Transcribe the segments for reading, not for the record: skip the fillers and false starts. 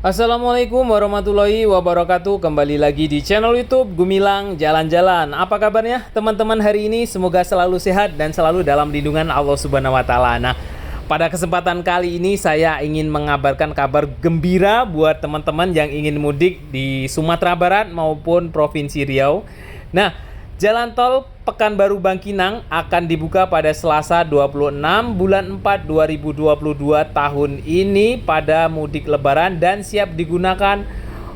Assalamualaikum warahmatullahi wabarakatuh. Kembali lagi di channel YouTube Gumilang Jalan-Jalan. Apa kabarnya teman-teman hari ini? Semoga selalu sehat dan selalu dalam lindungan Allah Subhanahu wa taala. Nah, pada kesempatan kali ini saya ingin mengabarkan kabar gembira buat teman-teman yang ingin mudik di Sumatera Barat maupun Provinsi Riau. Nah, Jalan tol Pekanbaru Bangkinang akan dibuka pada Selasa 26 bulan 4 2022 tahun ini pada mudik lebaran dan siap digunakan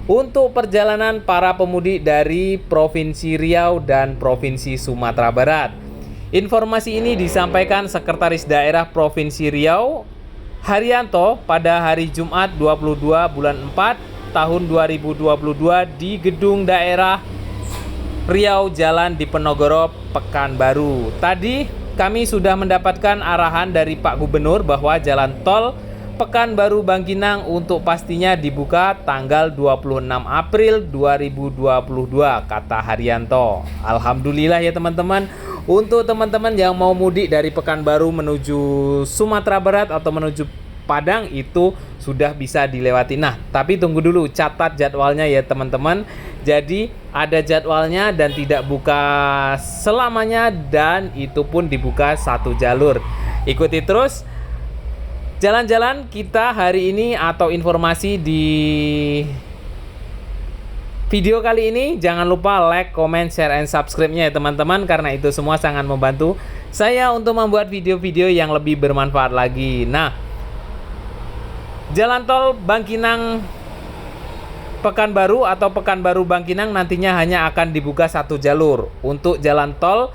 untuk perjalanan para pemudik dari Provinsi Riau dan Provinsi Sumatera Barat. Informasi ini disampaikan Sekretaris Daerah Provinsi Riau Haryanto pada hari Jumat 22 bulan 4 tahun 2022 di Gedung Daerah Riau Jalan Diponegoro Pekanbaru. Tadi kami sudah mendapatkan arahan dari Pak Gubernur bahwa jalan tol Pekanbaru Bangkinang untuk pastinya dibuka tanggal 26 April 2022 kata Haryanto. Alhamdulillah ya teman-teman. Untuk teman-teman yang mau mudik dari Pekanbaru menuju Sumatera Barat atau menuju Padang itu sudah bisa dilewati. Nah, tapi tunggu dulu, catat jadwalnya ya teman-teman. Jadi ada jadwalnya dan tidak buka selamanya dan itu pun dibuka satu jalur. Ikuti terus jalan-jalan kita hari ini atau informasi di video kali ini. Jangan lupa like, comment, share, and subscribe-nya ya teman-teman, karena itu semua sangat membantu saya untuk membuat video-video yang lebih bermanfaat lagi. Nah, Jalan tol Bangkinang Pekanbaru atau Pekanbaru Bangkinang nantinya hanya akan dibuka satu jalur. Untuk jalan tol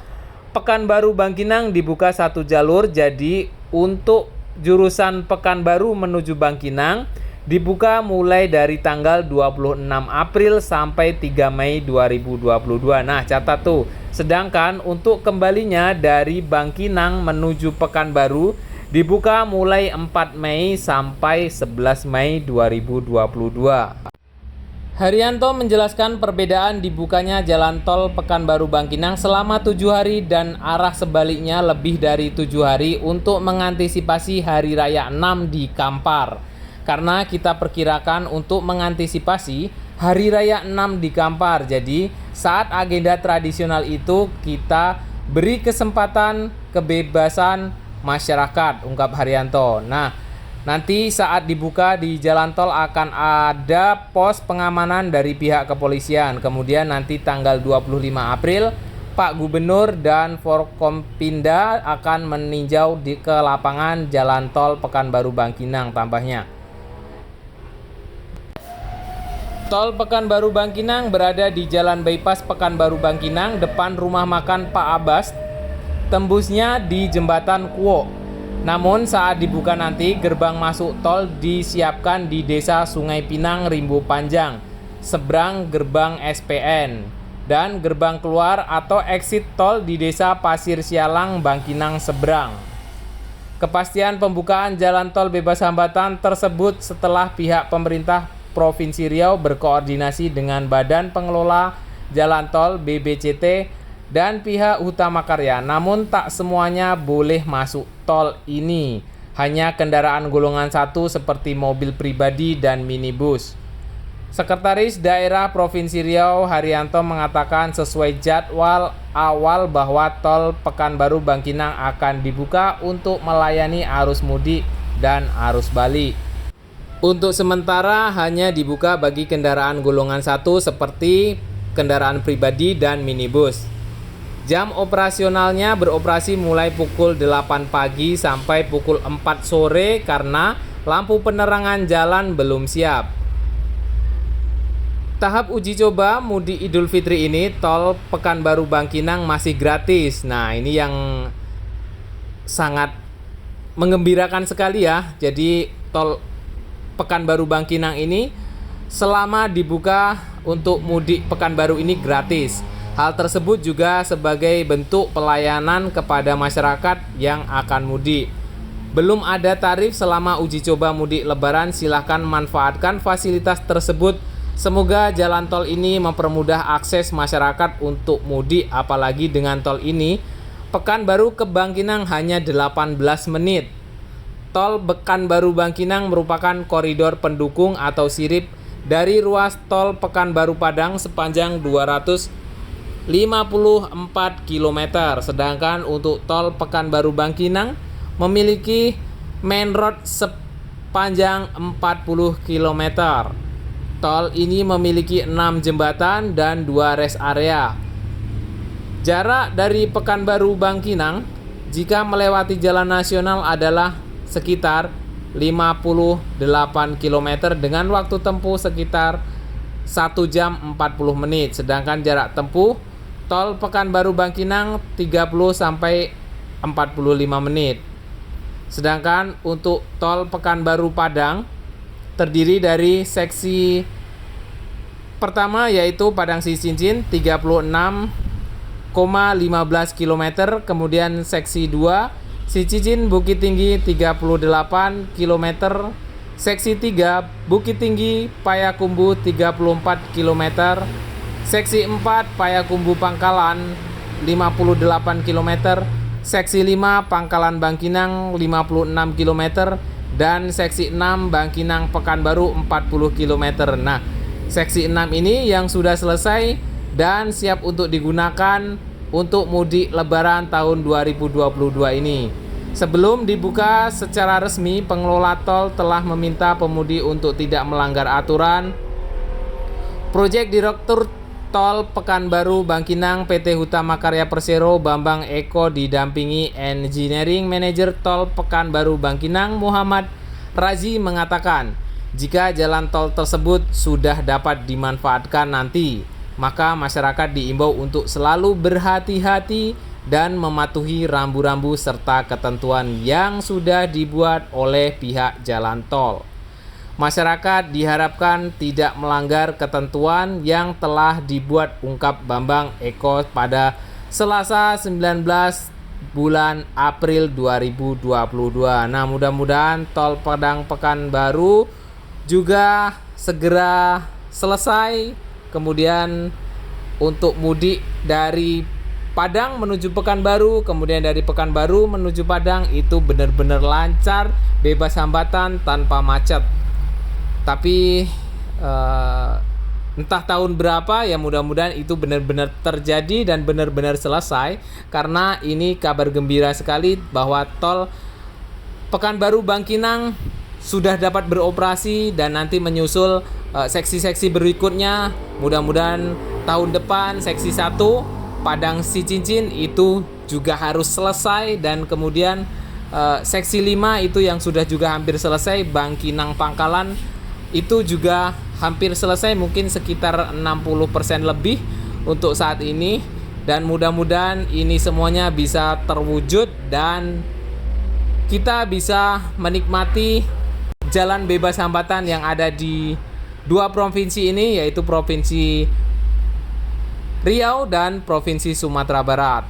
Pekanbaru Bangkinang dibuka satu jalur. Jadi untuk jurusan Pekanbaru menuju Bangkinang dibuka mulai dari tanggal 26 April sampai 3 Mei 2022. Nah, catat tuh. Sedangkan untuk kembalinya dari Bangkinang menuju Pekanbaru dibuka mulai 4 Mei sampai 11 Mei 2022. Haryanto menjelaskan perbedaan dibukanya jalan tol Pekanbaru Bangkinang selama 7 hari dan arah sebaliknya lebih dari 7 hari untuk mengantisipasi Hari Raya 6 di Kampar. Karena kita perkirakan untuk mengantisipasi Hari Raya 6 di Kampar. Jadi saat agenda tradisional itu kita beri kesempatan kebebasan masyarakat, ungkap Haryanto. Nah, nanti saat dibuka di jalan tol akan ada pos pengamanan dari pihak kepolisian. Kemudian nanti tanggal 25 April Pak Gubernur dan Forkompinda akan meninjau ke lapangan jalan tol Pekanbaru Bangkinang tambahnya. Tol Pekanbaru Bangkinang berada di Jalan Bypass Pekanbaru Bangkinang depan rumah makan Pak Abbas. Tembusnya di Jembatan Kuok. Namun saat dibuka nanti gerbang masuk tol disiapkan di Desa Sungai Pinang Rimbo Panjang, seberang gerbang SPN, dan gerbang keluar atau exit tol di Desa Pasir Sialang Bangkinang seberang. Kepastian pembukaan jalan tol bebas hambatan tersebut setelah pihak pemerintah Provinsi Riau berkoordinasi dengan Badan Pengelola Jalan Tol BBCT dan pihak Utama Karya. Namun tak semuanya boleh masuk tol ini, hanya kendaraan golongan 1 seperti mobil pribadi dan minibus. Sekretaris Daerah Provinsi Riau Haryanto mengatakan sesuai jadwal awal bahwa tol Pekanbaru Bangkinang akan dibuka untuk melayani arus mudik dan arus balik. Untuk sementara hanya dibuka bagi kendaraan golongan 1 seperti kendaraan pribadi dan minibus. Jam operasionalnya beroperasi mulai pukul 8 pagi sampai pukul 4 sore karena lampu penerangan jalan belum siap. Tahap uji coba mudik Idul Fitri ini tol Pekanbaru Bangkinang masih gratis. Nah, ini yang sangat menggembirakan sekali ya. Jadi tol Pekanbaru Bangkinang ini selama dibuka untuk mudik Pekanbaru ini gratis. Hal tersebut juga sebagai bentuk pelayanan kepada masyarakat yang akan mudik. Belum ada tarif selama uji coba mudik lebaran, silahkan manfaatkan fasilitas tersebut. Semoga jalan tol ini mempermudah akses masyarakat untuk mudik, apalagi dengan tol ini Pekanbaru ke Bangkinang hanya 18 menit. Tol Pekanbaru Bangkinang merupakan koridor pendukung atau sirip dari ruas tol Pekanbaru Padang sepanjang 254 km. Sedangkan untuk tol Pekanbaru Bangkinang memiliki main road sepanjang 40 km. Tol ini memiliki 6 jembatan dan 2 rest area. Jarak dari Pekanbaru Bangkinang jika melewati jalan nasional adalah sekitar 58 km dengan waktu tempuh sekitar 1 jam 40 menit. Sedangkan jarak tempuh tol Pekanbaru Bangkinang 30 sampai 45 menit. Sedangkan untuk tol Pekanbaru Padang terdiri dari seksi pertama yaitu Padang Sicincin 36,15 km, kemudian seksi 2 Sicincin Bukit Tinggi 38 km, seksi 3 Bukit Tinggi Payakumbuh 34 km, seksi 4 Payakumbuh Pangkalan 58 km, seksi 5 Pangkalan Bangkinang 56 km, dan seksi 6 Bangkinang Pekanbaru 40 km. Nah, seksi 6 ini yang sudah selesai dan siap untuk digunakan untuk mudik lebaran tahun 2022 ini. Sebelum dibuka secara resmi, pengelola tol telah meminta pemudik untuk tidak melanggar aturan. Proyek Direktur Tol Pekanbaru Bangkinang PT Hutama Karya Persero Bambang Eko didampingi Engineering Manager Tol Pekanbaru Bangkinang Muhammad Razi mengatakan, jika jalan tol tersebut sudah dapat dimanfaatkan nanti, maka masyarakat diimbau untuk selalu berhati-hati dan mematuhi rambu-rambu serta ketentuan yang sudah dibuat oleh pihak jalan tol. Masyarakat diharapkan tidak melanggar ketentuan yang telah dibuat, ungkap Bambang Eko pada Selasa 19 bulan April 2022. Nah, mudah-mudahan tol Padang Pekanbaru juga segera selesai. Kemudian untuk mudik dari Padang menuju Pekanbaru, kemudian dari Pekanbaru menuju Padang itu benar-benar lancar, bebas hambatan, tanpa macet. Tapi entah tahun berapa ya, mudah-mudahan itu benar-benar terjadi dan benar-benar selesai, karena ini kabar gembira sekali bahwa tol Pekanbaru Bangkinang sudah dapat beroperasi dan nanti menyusul seksi-seksi berikutnya. Mudah-mudahan tahun depan seksi 1 Padang Sicincin itu juga harus selesai, dan kemudian seksi 5 itu yang sudah juga hampir selesai, Bangkinang Pangkalan itu juga hampir selesai, mungkin sekitar 60% lebih untuk saat ini. Dan mudah-mudahan ini semuanya bisa terwujud dan kita bisa menikmati jalan bebas hambatan yang ada di dua provinsi ini, yaitu Provinsi Riau dan Provinsi Sumatera Barat.